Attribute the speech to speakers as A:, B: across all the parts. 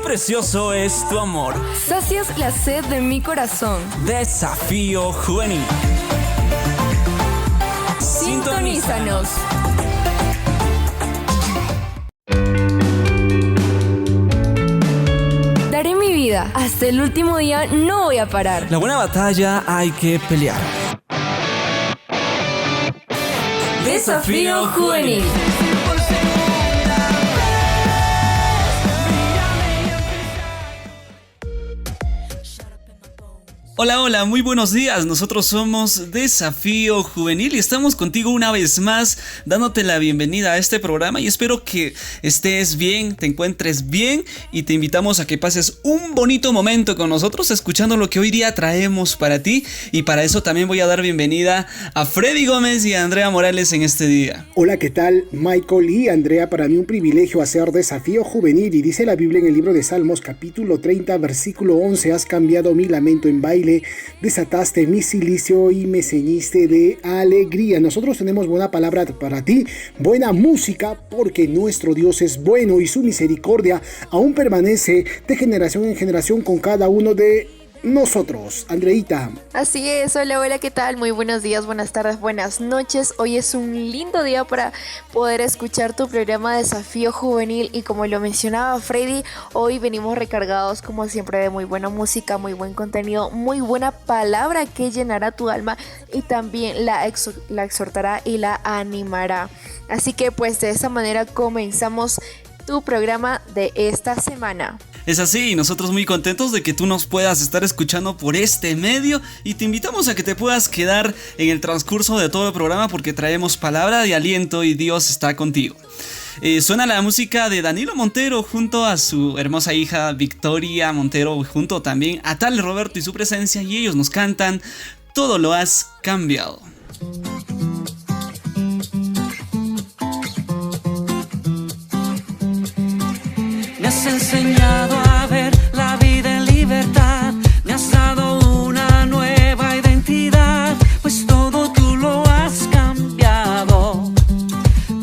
A: precioso es tu amor.
B: Sacias la sed de mi corazón.
A: Desafío Juvenil.
B: Sintonízanos. Daré mi vida. Hasta el último día no voy a parar.
A: La buena batalla hay que pelear.
B: Desafío Juvenil.
A: Hola, hola, muy buenos días. Nosotros somos Desafío Juvenil y estamos contigo una vez más dándote la bienvenida a este programa y espero que estés bien, te encuentres bien y te invitamos a que pases un bonito momento con nosotros escuchando lo que hoy día traemos para ti y para eso también voy a dar bienvenida a Freddy Gómez y a Andrea Morales en este día.
C: Hola, ¿qué tal? Michael y Andrea, para mí un privilegio hacer Desafío Juvenil y dice la Biblia en el libro de Salmos capítulo 30 versículo 11: has cambiado mi lamento en baile, desataste mi cilicio y me ceñiste de alegría. Nosotros tenemos buena palabra para ti, buena música, porque nuestro Dios es bueno y su misericordia aún permanece de generación en generación con cada uno de nosotros. Andreita.
D: Así es, hola, ¿qué tal? Muy buenos días, buenas tardes, buenas noches. Hoy es un lindo día para poder escuchar tu programa Desafío Juvenil y como lo mencionaba Freddy, hoy venimos recargados como siempre de muy buena música, muy buen contenido, muy buena palabra que llenará tu alma y también la exhortará y la animará. Así que pues de esa manera comenzamos tu programa de esta semana.
A: Es así, nosotros muy contentos de que tú nos puedas estar escuchando por este medio y te invitamos a que te puedas quedar en el transcurso de todo el programa porque traemos palabra de aliento y Dios está contigo. Suena la música de Danilo Montero junto a su hermosa hija Victoria Montero, junto también a tal Roberto y su presencia, y ellos nos cantan Todo lo has cambiado.
E: Me has enseñado a ver la vida en libertad, me has dado una nueva identidad, pues todo tú lo has cambiado,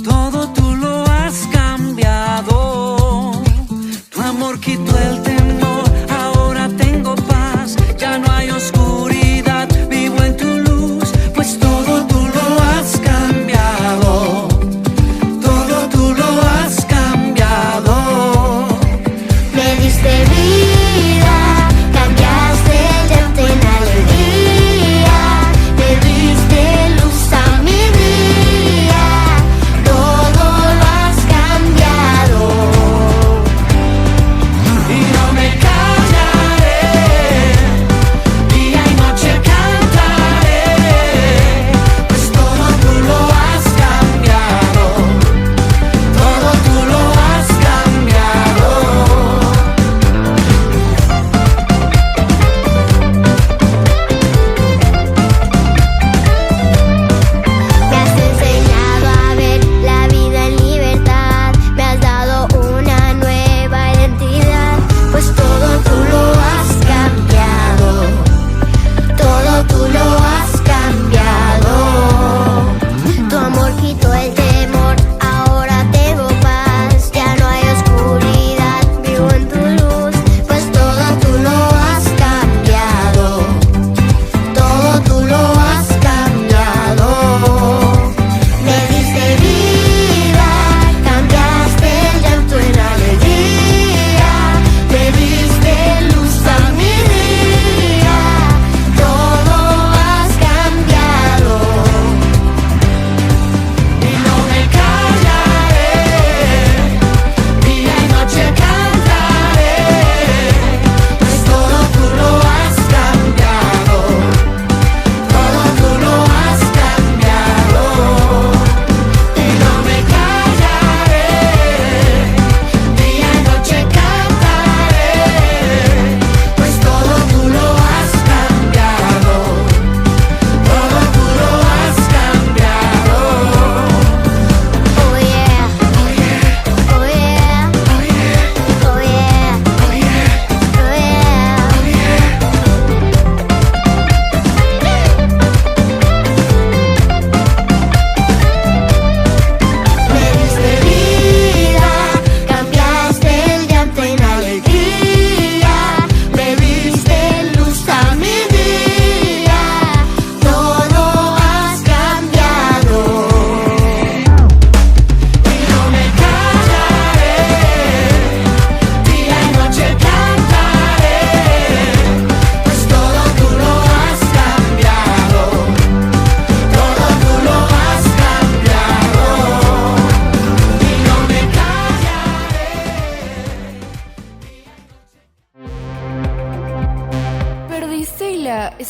E: todo tú lo has cambiado. Tu amor quitó el temor, ahora tengo paz, ya no hay oscuridad, vivo en tu luz, pues todo tú lo has cambiado, todo tú lo has cambiado. Me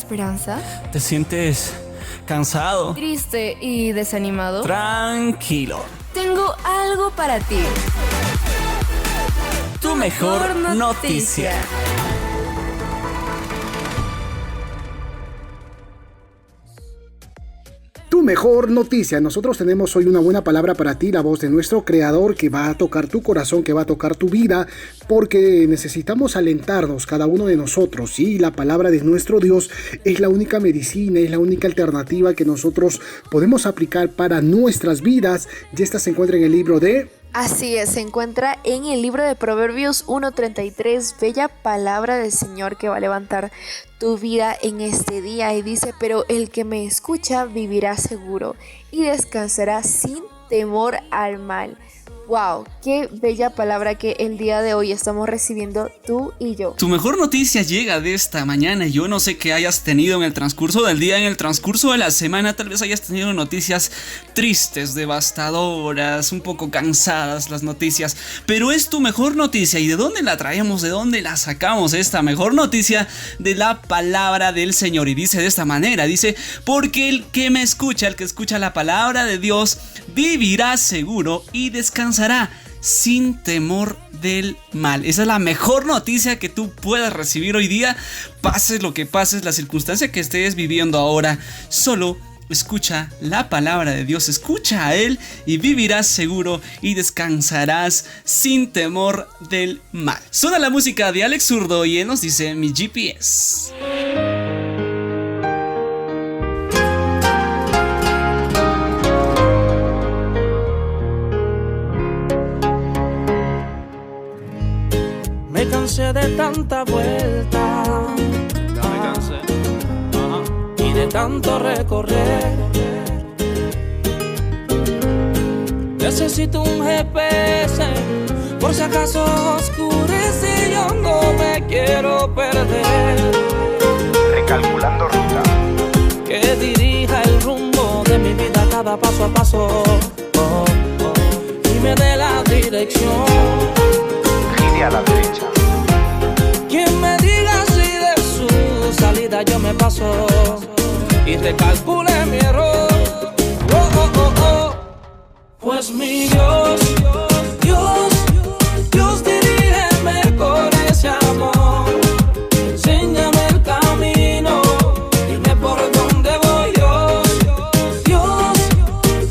B: esperanza?
A: ¿Te sientes cansado?
B: ¿Triste y desanimado?
A: Tranquilo.
B: Tengo algo para ti.
A: Tu mejor noticia.
C: Tu mejor noticia. Nosotros tenemos hoy una buena palabra para ti, la voz de nuestro Creador que va a tocar tu corazón, que va a tocar tu vida, porque necesitamos alentarnos cada uno de nosotros. Y la palabra de nuestro Dios es la única medicina, es la única alternativa que nosotros podemos aplicar para nuestras vidas. Y esta se encuentra en el libro de...
D: Así es, se encuentra en el libro de Proverbios 1:33, bella palabra del Señor que va a levantar tu vida en este día. Y dice, pero el que me escucha vivirá seguro y descansará sin temor al mal. ¡Wow! ¡Qué bella palabra que el día de hoy estamos recibiendo tú y yo!
A: Tu mejor noticia llega de esta mañana. Yo no sé qué hayas tenido en el transcurso del día, en el transcurso de la semana. Tal vez hayas tenido noticias tristes, devastadoras, un poco cansadas las noticias. Pero es tu mejor noticia. ¿Y de dónde la traemos? ¿De dónde la sacamos? Esta mejor noticia de la palabra del Señor. Y dice de esta manera, dice, porque el que me escucha, el que escucha la palabra de Dios, vivirá seguro y descansará sin temor del mal. Esa es la mejor noticia que tú puedas recibir hoy día. Pases lo que pases, la circunstancia que estés viviendo ahora, solo escucha la palabra de Dios, escucha a Él y vivirás seguro y descansarás sin temor del mal. Suena la música de Alex Zurdo y él nos dice Mi GPS.
E: Me cansé de tanta vuelta,
A: Ya me cansé.
E: y de tanto recorrer. Necesito un GPS, por si acaso oscurece, yo no me quiero perder.
F: Recalculando ruta.
E: Que dirija el rumbo de mi vida cada paso a paso, y me dé la dirección.
F: Gire a la derecha.
E: Quien me diga si de su salida yo me paso y recalcule mi error. Oh, oh, oh, oh. Pues mi Dios, Dios, dirígeme con ese amor. Enséñame el camino, dime por dónde voy yo.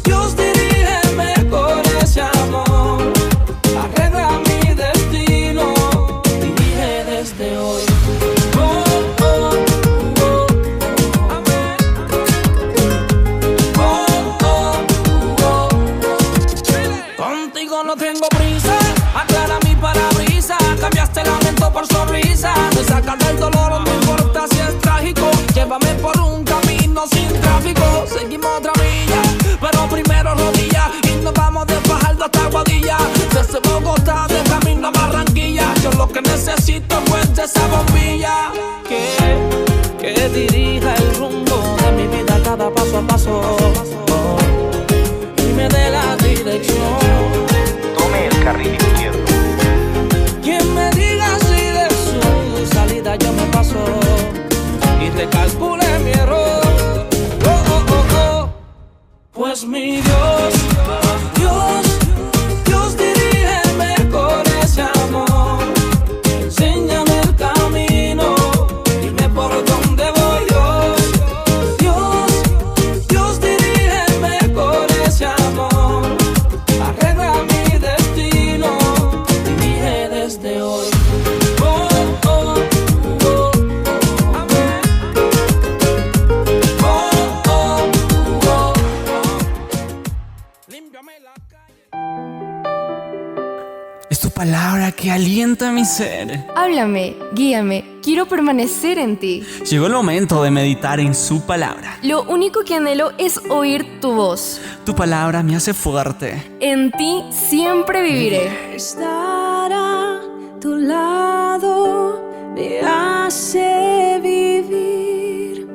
E: Dios, dirígeme con ese amor. Arregla mi destino, dirige desde hoy. Oh, oh, oh, amén. Oh, oh, oh. Contigo no tengo prisa, aclara mi parabrisas, cambiaste lamento por sonrisa, me sacas del dolor, no importa si es trágico, llévame por un camino sin tráfico, seguimos otra milla, pero primero rodillas, y nos vamos de Fajardo hasta Guadilla, desde Bogotá de camino a Barranquilla, yo lo que necesito es de esa bombilla, que dirija el rumbo de mi vida cada paso a paso, y me dé la dirección.
F: Tome el carril izquierdo.
E: Quien me diga si de su salida yo me paso y recalcule mi error. Oh, oh, oh, oh. Pues mi Dios, dirígeme con ese amor. Enséñame el camino, dime por dónde voy yo. Dios, dirígeme con ese amor. Arregla mi destino, dirige desde hoy. Oh, oh, oh, amén. Oh, oh, oh, límpiame la calle.
A: Es tu palabra que alienta mi ser.
B: Háblame, guíame, quiero permanecer en ti.
A: Llegó el momento de meditar en su palabra.
B: Lo único que anhelo es oír tu voz.
A: Tu palabra me hace fuerte.
B: En ti siempre viviré.
G: Estar a tu lado me hace vivir.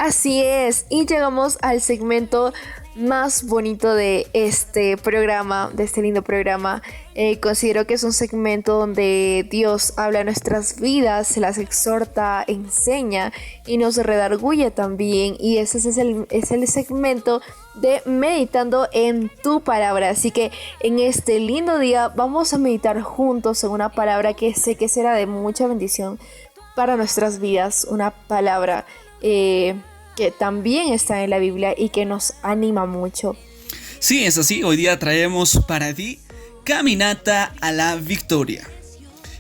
D: Así es, y llegamos al segmento más bonito de este programa, de este lindo programa. Considero que es un segmento donde Dios habla a nuestras vidas, se las exhorta, enseña y nos redarguye también. Y ese es el segmento de Meditando en tu palabra. Así que en este lindo día vamos a meditar juntos en una palabra que sé que será de mucha bendición para nuestras vidas, una palabra que también está en la Biblia y que nos anima mucho.
A: Sí, es así. Hoy día traemos para ti Caminata a la Victoria.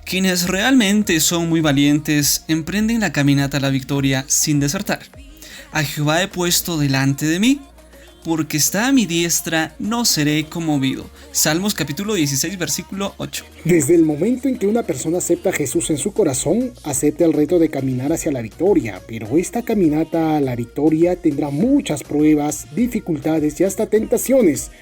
A: Quienes realmente son muy valientes emprenden la caminata a la victoria sin desertar. A Jehová he puesto delante de mí, porque está a mi diestra, no seré conmovido. Salmos capítulo 16, versículo 8.
C: Desde el momento en que una persona acepta a Jesús en su corazón, acepta el reto de caminar hacia la victoria. Pero esta caminata a la victoria tendrá muchas pruebas, dificultades y hasta tentaciones.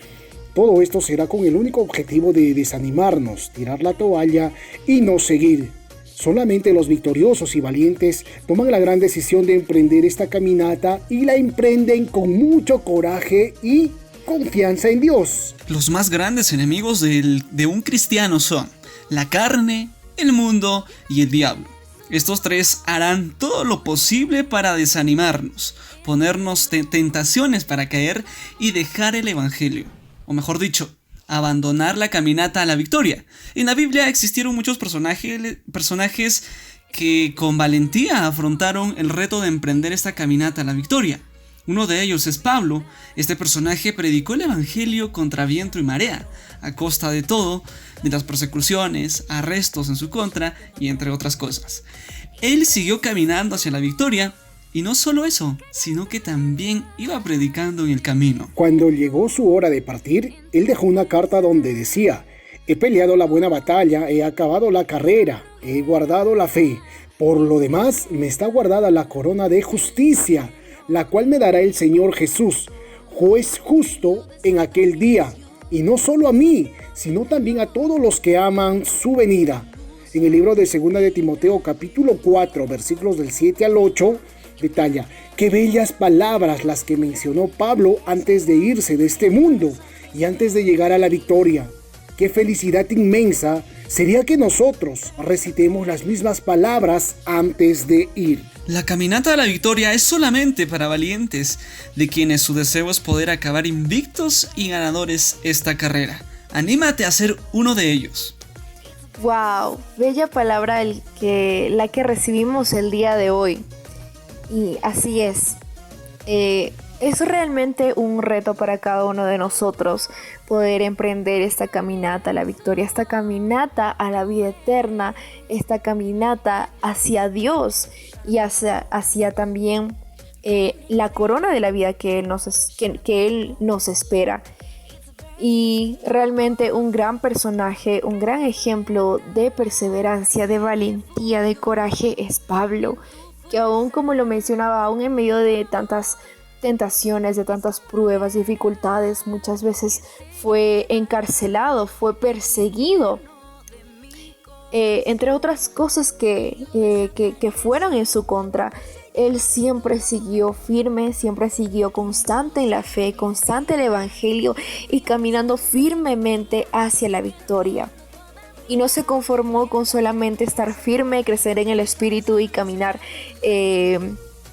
C: Todo esto será con el único objetivo de desanimarnos, tirar la toalla y no seguir. Solamente los victoriosos y valientes toman la gran decisión de emprender esta caminata y la emprenden con mucho coraje y confianza en Dios.
A: Los más grandes enemigos de un cristiano son la carne, el mundo y el diablo. Estos tres harán todo lo posible para desanimarnos, ponernos tentaciones para caer y dejar el evangelio. O mejor dicho, abandonar la caminata a la victoria. En la Biblia existieron muchos personajes que con valentía afrontaron el reto de emprender esta caminata a la victoria. Uno de ellos es Pablo. Este personaje predicó el evangelio contra viento y marea, a costa de todo, de las persecuciones, arrestos en su contra y entre otras cosas. Él siguió caminando hacia la victoria. Y no solo eso, sino que también iba predicando en el camino.
C: Cuando llegó su hora de partir, él dejó una carta donde decía: he peleado la buena batalla, he acabado la carrera, he guardado la fe. Por lo demás, me está guardada la corona de justicia, la cual me dará el Señor Jesús, juez justo en aquel día. Y no solo a mí, sino también a todos los que aman su venida. En el libro de 2 de Timoteo, capítulo 4, versículos del 7 al 8, detalla: qué bellas palabras las que mencionó Pablo antes de irse de este mundo y antes de llegar a la victoria. Qué felicidad inmensa sería que nosotros recitemos las mismas palabras antes de ir.
A: La caminata a la victoria es solamente para valientes, de quienes su deseo es poder acabar invictos y ganadores esta carrera. Anímate a ser uno de ellos.
D: Wow, bella palabra la que recibimos el día de hoy. Y así es. Es realmente un reto para cada uno de nosotros poder emprender esta caminata a la victoria, esta caminata a la vida eterna, esta caminata hacia Dios y hacia también la corona de la vida que Él nos espera. Y realmente un gran personaje, un gran ejemplo de perseverancia, de valentía, de coraje es Pablo, que aún, como lo mencionaba, aún en medio de tantas tentaciones, de tantas pruebas, dificultades, muchas veces fue encarcelado, fue perseguido, entre otras cosas que fueron en su contra. Él siempre siguió firme, siempre siguió constante en la fe, constante en el evangelio y caminando firmemente hacia la victoria. Y no se conformó con solamente estar firme, crecer en el espíritu y caminar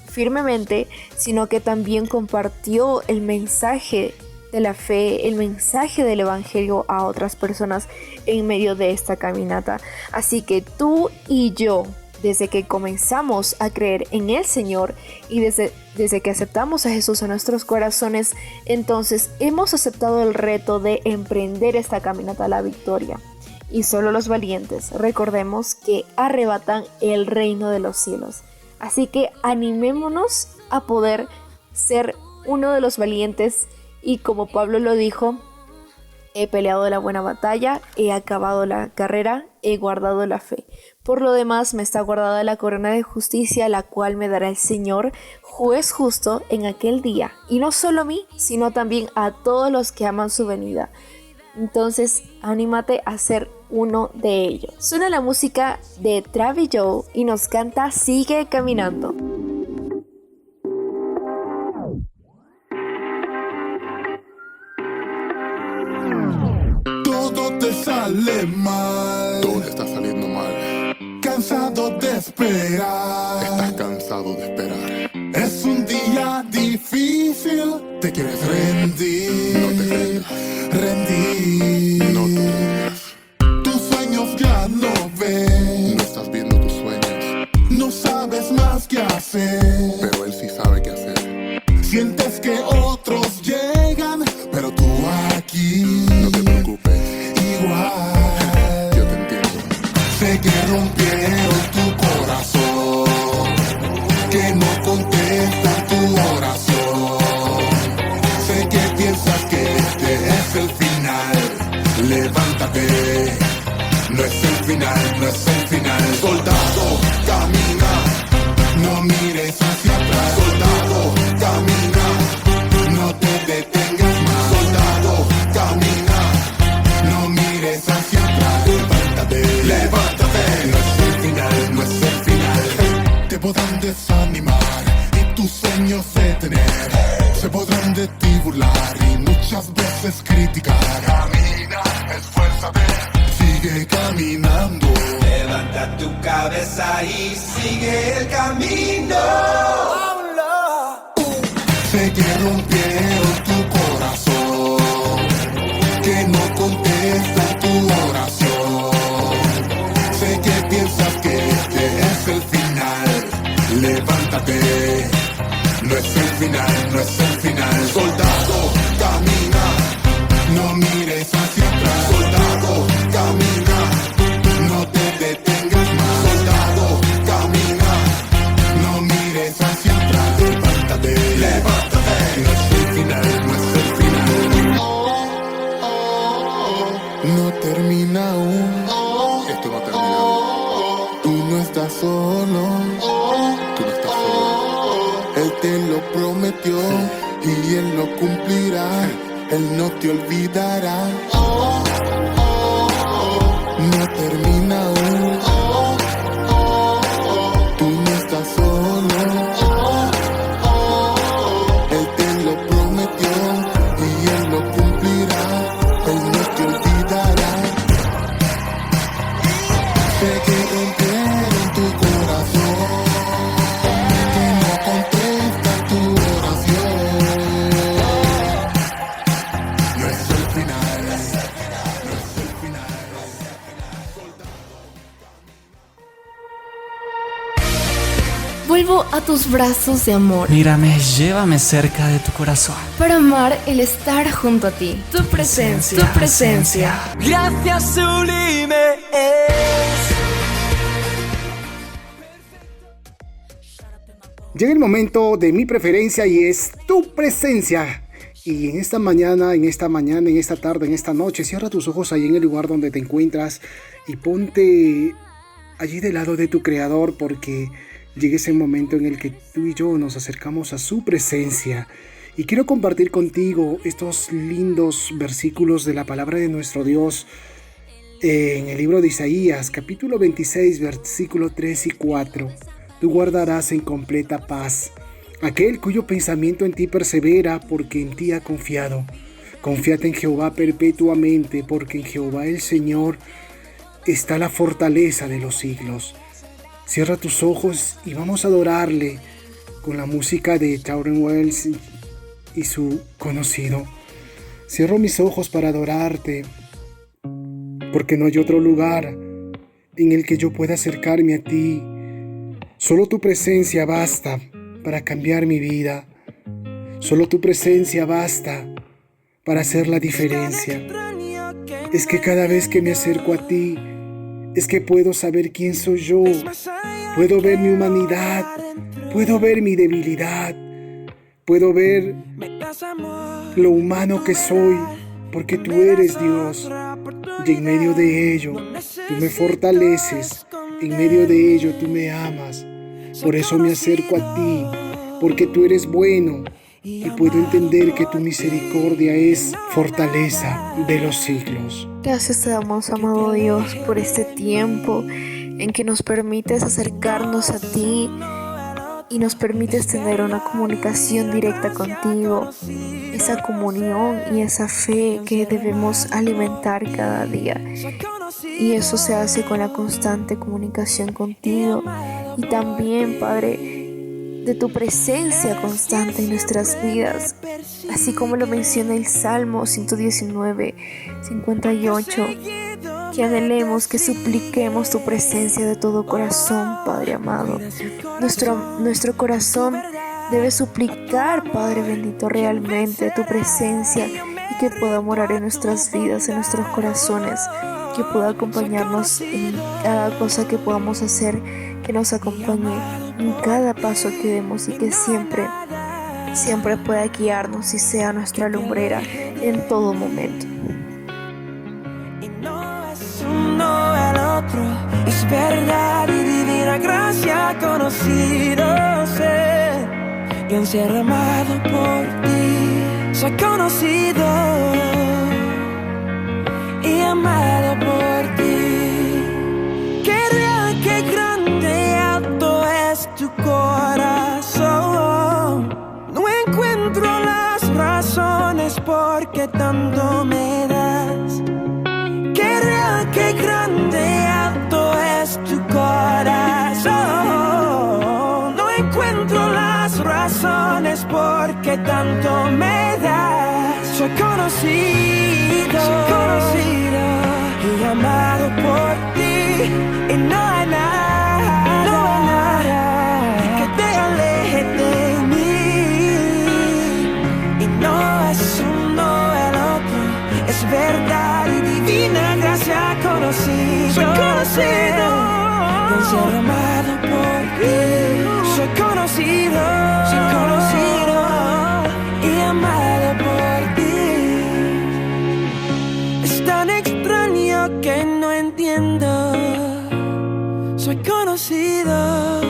D: firmemente, sino que también compartió el mensaje de la fe, el mensaje del evangelio a otras personas en medio de esta caminata. Así que tú y yo, desde que comenzamos a creer en el Señor y desde que aceptamos a Jesús en nuestros corazones, entonces hemos aceptado el reto de emprender esta caminata a la victoria. Y solo los valientes, recordemos, que arrebatan el reino de los cielos. Así que animémonos a poder ser uno de los valientes y, como Pablo lo dijo, he peleado la buena batalla, he acabado la carrera, he guardado la fe. Por lo demás me está guardada la corona de justicia, la cual me dará el Señor, juez justo, en aquel día. Y no solo a mí, sino también a todos los que aman su venida. Entonces, anímate a ser uno de ellos. Suena la música de Travis Joe y nos canta Sigue Caminando.
H: sale mal.
I: Todo te está saliendo mal.
H: Cansado de esperar.
I: Estás cansado de esperar.
H: Es un día difícil. Te quieres rendir.
I: No te rindas.
H: Rendir.
I: No te rindas.
H: Tus sueños ya no ves.
I: No estás viendo tus sueños.
H: No sabes más qué hacer.
I: Pero él sí sabe qué hacer.
H: Sientes que otros llegan, pero tú aquí.
I: No te preocupes.
H: Igual.
I: Yo te entiendo.
H: Sé que rompieron tu corazón, que no contestan tu oración. Sé que piensas que este es el final. Levántate, no es el final, no es el final. Soldado, camina, no mires hacia atrás. Soldado, camina, no te detengas más. Soldado, camina, no mires hacia atrás. Levántate, levántate, no es el final, no es el final. Te podrán desanimar y tus sueños detener. Se podrán de ti burlar y muchas veces criticar. Camina, esfuérzate, sigue caminando.
J: Levanta tu cabeza y sigue el camino.
H: Sé que rompieron tu corazón, que no contesta tu oración. Sé que piensas que este es el final. Levántate, no es el final, no es el final. Soldado, camina, no mires hacia atrás. Soldado, camina, no te detengas más. Soldado, camina, no mires hacia atrás. Levántate, levántate, no es el final, no es el final. No termina aún.
I: Esto no ha terminado.
H: Tú no estás solo.
I: Tú no estás solo.
H: Él te lo prometió y él lo cumplirá. Él no te olvidará. No termina aún. Tú no estás solo. Él te lo prometió y él lo cumplirá. Él no te olvidará. Sé que rompieron tu corazón, que no contesta tu oración. No es el final, no es el final.
B: Vuelvo a tus brazos de amor
A: Mírame, llévame cerca de tu corazón.
B: para amar el estar junto a ti. Tu presencia, tu presencia.
E: Gracias sublime es.
C: Llega el momento de mi preferencia y es tu presencia. Y en esta mañana, en esta tarde, en esta noche, cierra tus ojos ahí en el lugar donde te encuentras y ponte allí del lado de tu Creador, porque llega ese momento en el que tú y yo nos acercamos a su presencia. Y quiero compartir contigo estos lindos versículos de la palabra de nuestro Dios en el libro de Isaías, capítulo 26, versículo 3 y 4. Tú guardarás en completa paz aquel cuyo pensamiento en ti persevera, porque en ti ha confiado. Confíate en Jehová perpetuamente, porque en Jehová el Señor está la fortaleza de los siglos. Cierra tus ojos y vamos a adorarle con la música de Tauren Wells y su conocido. Cierro mis ojos para adorarte, porque no hay otro lugar en el que yo pueda acercarme a ti. Solo tu presencia basta para cambiar mi vida. Solo tu presencia basta para hacer la diferencia. Es que cada vez que me acerco a ti, es que puedo saber quién soy yo. Puedo ver mi humanidad, puedo ver mi debilidad, puedo ver lo humano que soy, porque tú eres Dios. Y en medio de ello, tú me fortaleces. En medio de ello, tú me amas. Por eso me acerco a ti, porque tú eres bueno y puedo entender que tu misericordia es fortaleza de los siglos.
D: Gracias te damos, amado Dios, por este tiempo en que nos permites acercarnos a ti y nos permites tener una comunicación directa contigo, esa comunión y esa fe que debemos alimentar cada día. Y eso se hace con la constante comunicación contigo y también, Padre, de tu presencia constante en nuestras vidas, así como lo menciona el Salmo 119, 58, que anhelemos, que supliquemos tu presencia de todo corazón, Padre amado. Nuestro corazón debe suplicar, Padre bendito, realmente tu presencia y que pueda morar en nuestras vidas, en nuestros corazones, que pueda acompañarnos en cada cosa que podamos hacer, que nos acompañe en cada paso que demos y que siempre pueda guiarnos y sea nuestra lumbrera en todo momento.
E: Y no es uno el otro, es verdad y divina gracia conocido ser. Y un ser amado por ti, soy conocido y amado por ti. Qué real, qué grande y alto es tu corazón. No encuentro las razones por qué tanto me das. Qué real, qué grande y alto es tu corazón. No encuentro las razones por qué tanto me das. Soy conocido y amado por ti. Y no hay nada que te aleje de mí. Y no es uno el otro, es verdad y divina gracia conocido. Soy conocido y un ser amado por ti. Soy conocido y amado por ti. Es tan extraño que no entiendo. Soy conocido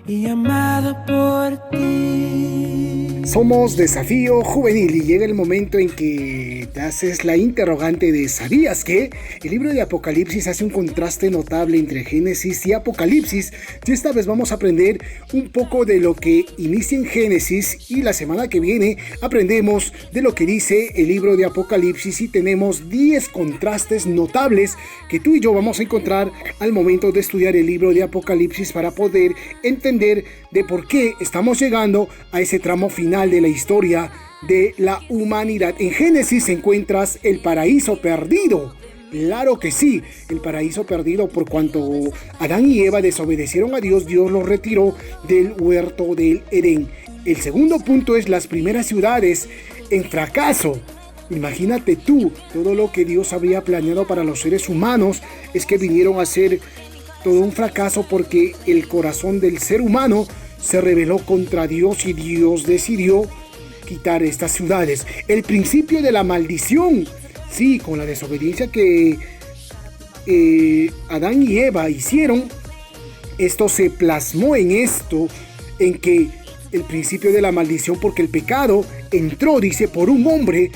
E: y amado por ti.
C: Somos Desafío Juvenil y llega el momento en que te haces la interrogante de ¿sabías que? El libro de Apocalipsis hace un contraste notable entre Génesis y Apocalipsis, y esta vez vamos a aprender un poco de lo que inicia en Génesis y la semana que viene aprendemos de lo que dice el libro de Apocalipsis y tenemos 10 contrastes notables que tú y yo vamos a encontrar al momento de estudiar el libro de Apocalipsis para poder entender de por qué estamos llegando a ese tramo final de la historia de la humanidad. En Génesis encuentras el paraíso perdido. Claro que sí, el paraíso perdido, por cuanto Adán y Eva desobedecieron a Dios, Dios los retiró del huerto del Edén. El segundo punto es las primeras ciudades en fracaso. Imagínate tú, todo lo que Dios había planeado para los seres humanos es que vinieron a ser todo un fracaso porque el corazón del ser humano se rebeló contra Dios y Dios decidió quitar estas ciudades. El principio de la maldición, sí, con la desobediencia que Adán y Eva hicieron, esto se plasmó en que el principio de la maldición, porque el pecado entró, dice, por un hombre,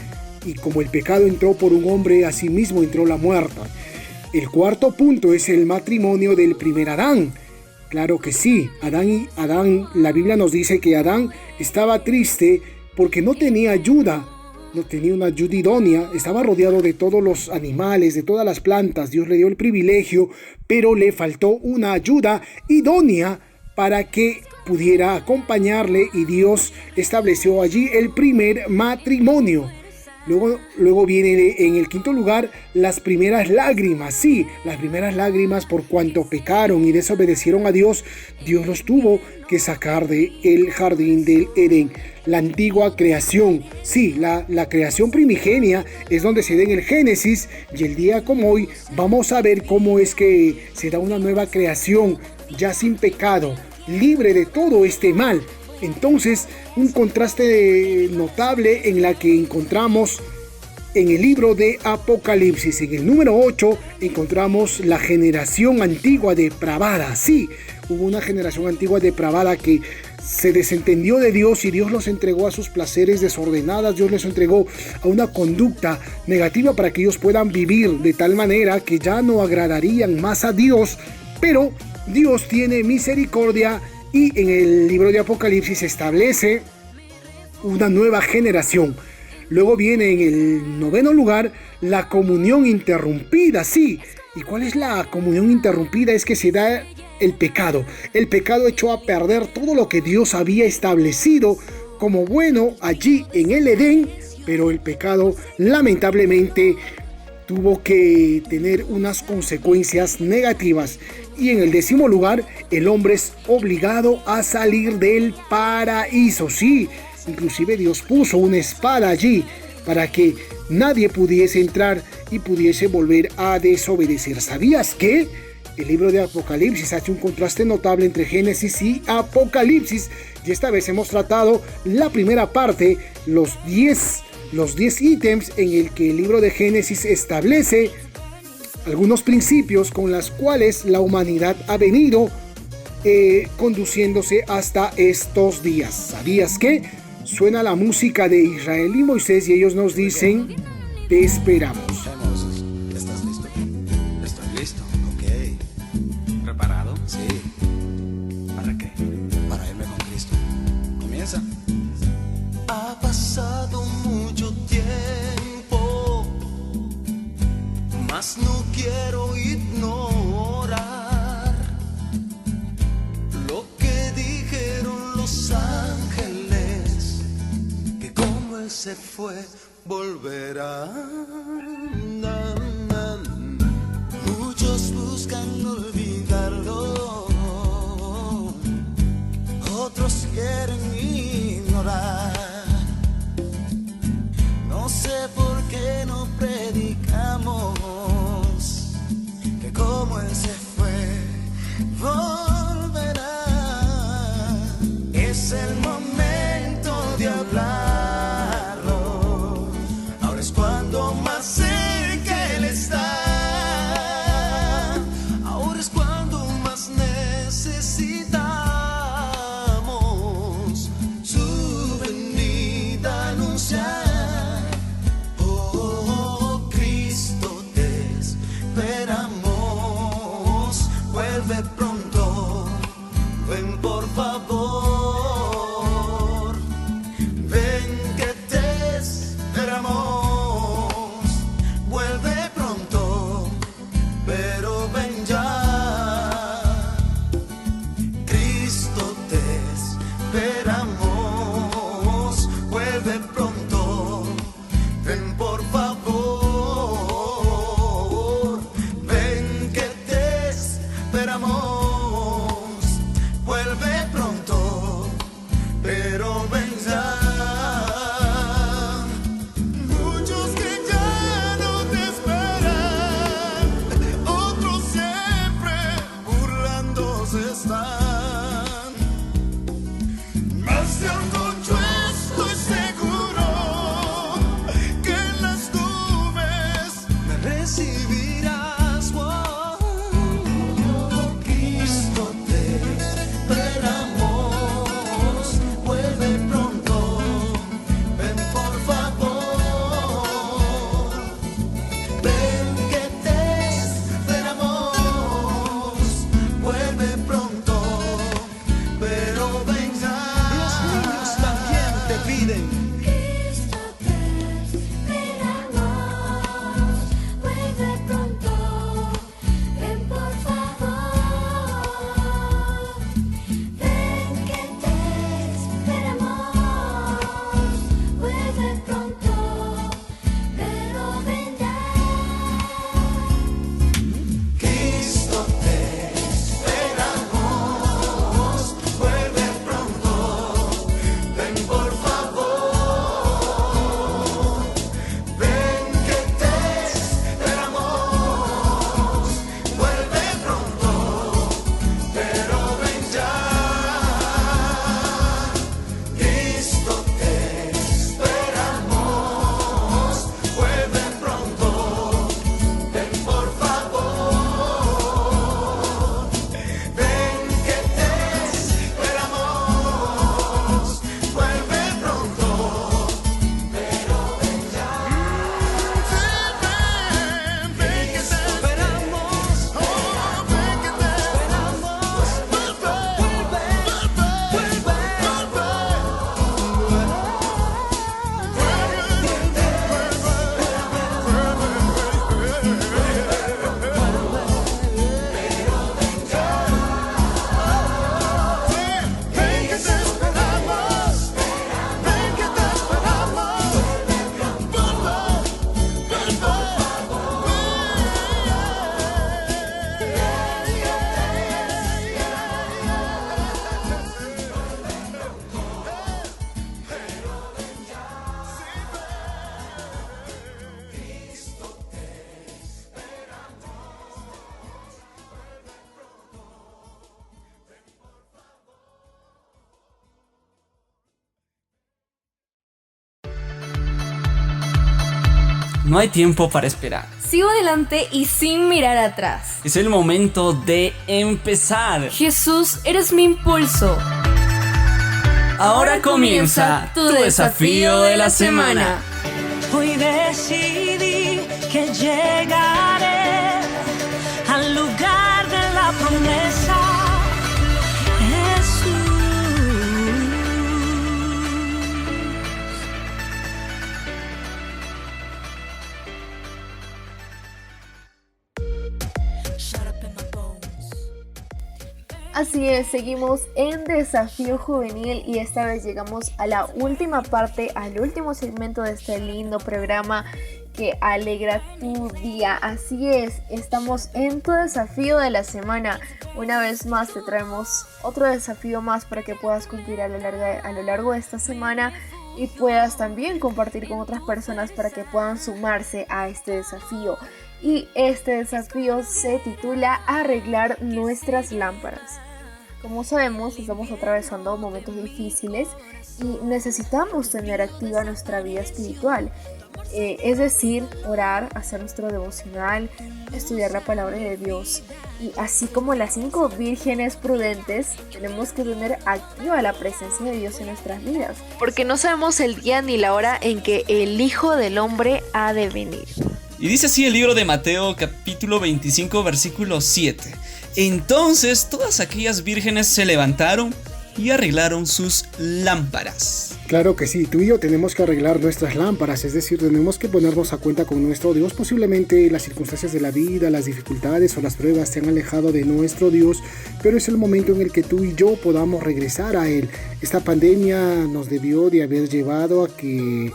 C: y como el pecado entró por un hombre, así mismo entró la muerte. El cuarto punto es el matrimonio del primer Adán. Claro que sí, Adán, la Biblia nos dice que Adán estaba triste porque no tenía ayuda, no tenía una ayuda idónea, estaba rodeado de todos los animales, de todas las plantas, Dios le dio el privilegio, pero le faltó una ayuda idónea para que pudiera acompañarle y Dios estableció allí el primer matrimonio. Luego viene en el quinto lugar las primeras lágrimas. Sí, las primeras lágrimas por cuanto pecaron y desobedecieron a Dios. Dios los tuvo que sacar del jardín del Edén. La antigua creación. Sí, la creación primigenia es donde se da en el Génesis. Y el día como hoy vamos a ver cómo es que se da una nueva creación ya sin pecado, libre de todo este mal. Entonces, un contraste notable en la que encontramos en el libro de Apocalipsis. En el número 8 encontramos la generación antigua depravada. Sí, hubo una generación antigua depravada que se desentendió de Dios y Dios los entregó a sus placeres desordenadas. Dios les entregó a una conducta negativa para que ellos puedan vivir de tal manera que ya no agradarían más a Dios, pero Dios tiene misericordia y en el libro de Apocalipsis establece una nueva generación. Luego viene en el noveno lugar la comunión interrumpida. Sí, ¿y cuál es la comunión interrumpida? Es que se da el pecado. El pecado echó a perder todo lo que Dios había establecido como bueno allí en el Edén, pero el pecado lamentablemente tuvo que tener unas consecuencias negativas. Y en el 10º lugar, el hombre es obligado a salir del paraíso. Sí, inclusive Dios puso una espada allí para que nadie pudiese entrar y pudiese volver a desobedecer. ¿Sabías que el libro de Apocalipsis hace un contraste notable entre Génesis y Apocalipsis? Y esta vez hemos tratado la primera parte, los 10 ítems en el que el libro de Génesis establece algunos principios con los cuales la humanidad ha venido conduciéndose hasta estos días. ¿Sabías que? Suena la música de Israel y Moisés y ellos nos dicen: te esperamos.
J: ¿Estás listo? Estoy listo, ok. ¿Preparado? Sí. ¿Para qué? Para irme con Cristo. Comienza.
K: Ha pasado mucho tiempo, mas no quiero ignorar lo que dijeron los ángeles, que como él se fue, volverá. Muchos buscan olvidarlo, otros quieren ignorar. No sé por qué no predicamos que como él se fue, volverá. Es el momento de hablarlo. Ahora es cuando más cerca él está. Ahora es cuando más necesitamos su venida anunciar. Vuelve pronto, ven por favor, ven que te esperamos. Vuelve pronto, pero ven ya. Cristo te esperamos. Vuelve pronto, ven por favor. Vuelve pronto, pero ven ya. Muchos que ya no te esperan, otros siempre burlándose están. Más de algo yo estoy seguro, que en las nubes me recibirás.
A: No hay tiempo para esperar.
B: Sigo adelante y sin mirar atrás.
A: Es el momento de empezar.
B: Jesús, eres mi impulso.
A: Ahora comienza tu desafío de la semana.
E: Hoy decidí que llegaré al lugar de la promesa.
D: Así es, seguimos en Desafío Juvenil y esta vez llegamos a la última parte, al último segmento de este lindo programa que alegra tu día. Así es, estamos en tu desafío de la semana. Una vez más te traemos otro desafío más para que puedas cumplir a lo largo de esta semana y puedas también compartir con otras personas para que puedan sumarse a este desafío. Y este desafío se titula Arreglar nuestras lámparas. Como sabemos, estamos atravesando momentos difíciles y necesitamos tener activa nuestra vida espiritual. Es decir, orar, hacer nuestro devocional, estudiar la palabra de Dios. Y así como las 5 vírgenes prudentes, tenemos que tener activa la presencia de Dios en nuestras vidas. Porque no sabemos el día ni la hora en que el Hijo del Hombre ha de venir.
A: Y dice así el libro de Mateo capítulo 25 versículo 7. Entonces todas aquellas vírgenes se levantaron y arreglaron sus lámparas.
C: Claro que sí, tú y yo tenemos que arreglar nuestras lámparas, es decir, tenemos que ponernos a cuenta con nuestro Dios. Posiblemente las circunstancias de la vida, las dificultades o las pruebas te han alejado de nuestro Dios, pero es el momento en el que tú y yo podamos regresar a Él. Esta pandemia nos debió de haber llevado a que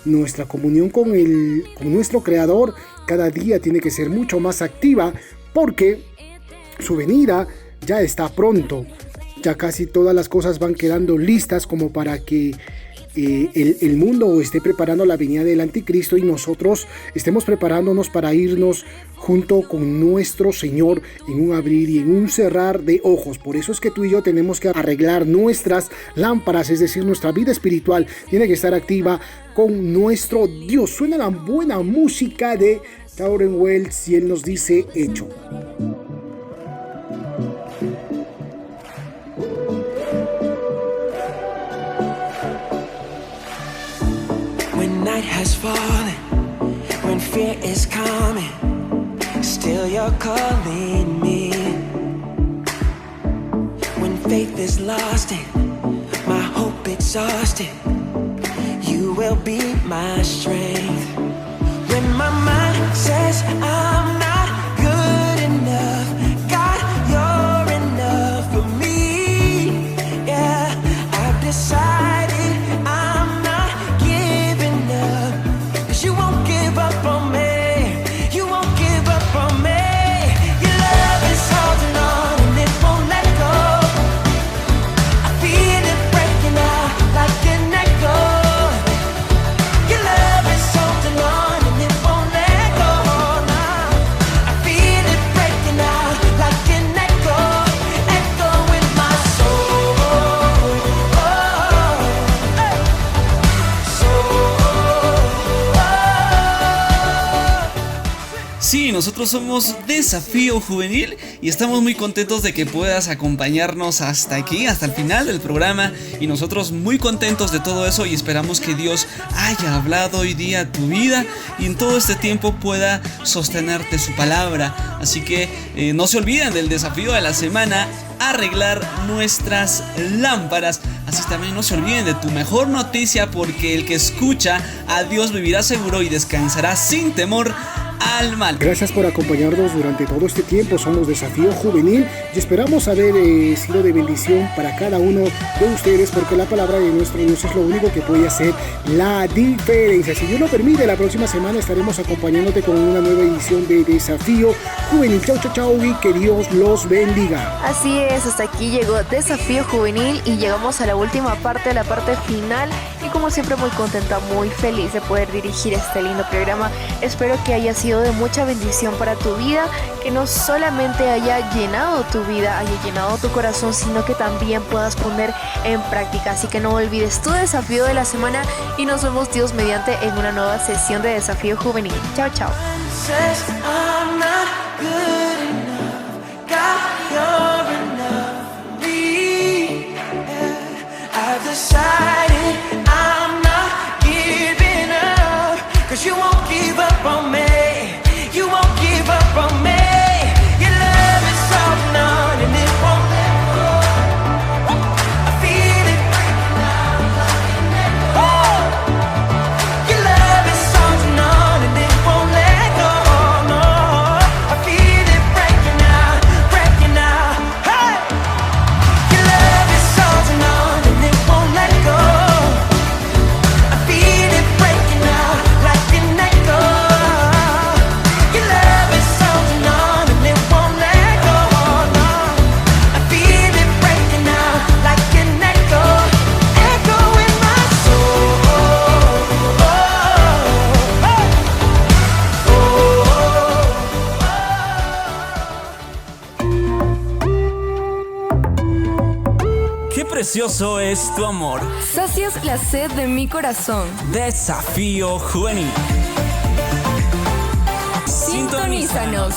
C: nuestra comunión con nuestro Creador cada día tiene que ser mucho más activa, porque su venida ya está pronto. Ya casi todas las cosas van quedando listas como para que el mundo esté preparando la venida del anticristo y nosotros estemos preparándonos para irnos junto con nuestro Señor en un abrir y en un cerrar de ojos. Por eso es que tú y yo tenemos que arreglar nuestras lámparas, es decir, nuestra vida espiritual tiene que estar activa con nuestro Dios. Suena la buena música de Tauren Wells y él nos dice hecho.
K: Night has fallen, when fear is coming, still you're calling me. When faith is lost and my hope exhausted, you will be my strength. When my mind says I'm not good enough, God, you're enough for me. Yeah, I've decided you won't give up on me. You won't give up on me. Your love is holding on and it won't let go. I feel it breaking out like an echo. Your love is holding on and it won't let go. No. I feel it breaking out like an echo. Echo in my soul.
A: Sí, nosotros somos Desafío Juvenil y estamos muy contentos de que puedas acompañarnos hasta aquí, hasta el final del programa, y nosotros muy contentos de todo eso y esperamos que Dios haya hablado hoy día a tu vida y en todo este tiempo pueda sostenerte su palabra. Así que no se olviden del desafío de la semana, arreglar nuestras lámparas. Así también no se olviden de tu mejor noticia, porque el que escucha a Dios vivirá seguro y descansará sin temor al mal.
C: Gracias por acompañarnos durante todo este tiempo. Somos Desafío Juvenil y esperamos haber sido de bendición para cada uno de ustedes, porque la palabra de nuestro Dios es lo único que puede hacer la diferencia. Si Dios lo permite, la próxima semana estaremos acompañándote con una nueva edición de Desafío Juvenil. Chau, chau, chau y que Dios los bendiga.
D: Así es, hasta aquí llegó Desafío Juvenil y llegamos a la última parte, la parte final, y como siempre muy contenta, muy feliz de poder dirigir este lindo programa. Espero que haya sido sido de mucha bendición para tu vida, que no solamente haya llenado tu vida, haya llenado tu corazón, sino que también puedas poner en práctica. Así que no olvides tu desafío de la semana y nos vemos, Dios mediante, en una nueva sesión de Desafío Juvenil. Chao, chao.
K: You won't give up on me. You won't give up on me. Your love is holding on and it won't let go. I feel it breaking out like an echo. Your love is holding on and it won't let go. No, I feel it breaking out, breaking out. Hey, your love is holding on and it won't let go. I feel it breaking out like an echo. Your love is holding on and it won't let go. No, I feel it breaking out like an echo, echo in my soul.
E: Qué precioso es tu amor.
B: Sacias la sed de mi corazón.
E: Desafío Juvenil.
B: Sintonízanos.